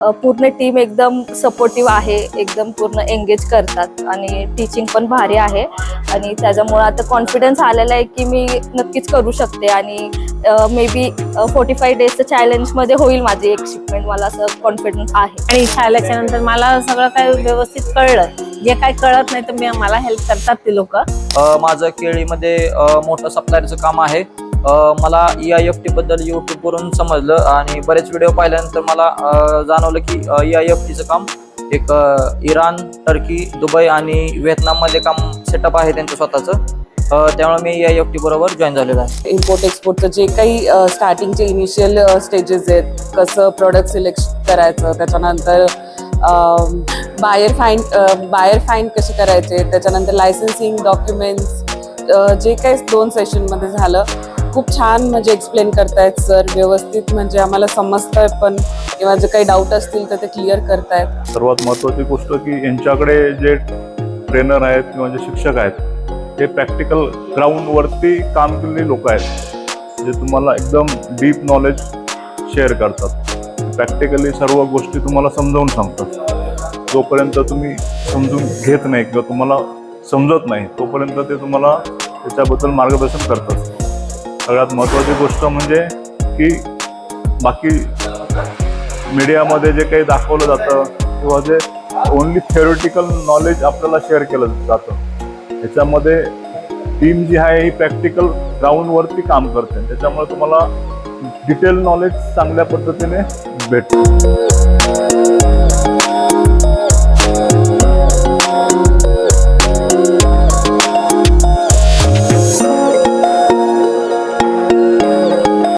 पूर्ण टीम एकदम सपोर्टिव्ह आहे, एकदम पूर्ण एंगेज करतात आणि टीचिंग पण भारी आहे आणि त्याच्यामुळे आता कॉन्फिडन्स आलेला आहे की मी नक्कीच करू शकते आणि मे बी 45 डेजच्या चॅलेंजमध्ये होईल माझी एक शिपमेंट, मला असं कॉन्फिडन्स आहे. आणि इच्छा आल्याच्या नंतर मला सगळं काही व्यवस्थित कळलं. जे काही कळत नाही तर मला हेल्प करतात ते लोक. माझं केळीमध्ये मोठं सप्लायरचं काम आहे. मला EIFT बद्दल यूट्यूबवरून समजलं आणि बरेच व्हिडिओ पाहिल्यानंतर मला जाणवलं की EIFTचं काम एक इराण, टर्की, दुबई आणि व्हिएतनाममध्ये काम सेटअप आहे त्यांचं स्वतःचं. त्यामुळे मी EIFT बरोबर जॉईन झालेलो आहे. इम्पोर्ट एक्सपोर्टचं जे काही स्टार्टिंगचे इनिशियल स्टेजेस आहेत, कसं प्रोडक्ट सिलेक्ट करायचं, त्याच्यानंतर बायर फाइंड कसे करायचे, त्याच्यानंतर लायसन्सिंग डॉक्युमेंट्स, जे काही 2 सेशनमध्ये झालं. खूप छान म्हणजे एक्सप्लेन करतायत सर, व्यवस्थित म्हणजे आम्हाला समजतंय पण किंवा जे काही डाऊट असतील तर ते क्लिअर करतायत. सर्वात महत्त्वाची गोष्ट की यांच्याकडे जे ट्रेनर आहेत किंवा जे शिक्षक आहेत ते प्रॅक्टिकल ग्राउंडवरती काम केलेली लोक आहेत, जे तुम्हाला एकदम डीप नॉलेज शेअर करतात. प्रॅक्टिकली सर्व गोष्टी तुम्हाला समजावून सांगतात. जोपर्यंत तुम्ही समजून घेत नाही किंवा तुम्हाला समजत नाही तोपर्यंत ते तुम्हाला त्याच्याबद्दल मार्गदर्शन करतात. सगळ्यात महत्त्वाची गोष्ट म्हणजे की बाकी मीडियामध्ये जे काही दाखवलं जातं किंवा जे ओन्ली थेरोटिकल नॉलेज आपल्याला शेअर केलं जातं, याच्यामध्ये टीम जी आहे ही प्रॅक्टिकल ग्राउंडवरती काम करते. त्याच्यामुळे तुम्हाला डिटेल नॉलेज चांगल्या पद्धतीने भेटतं.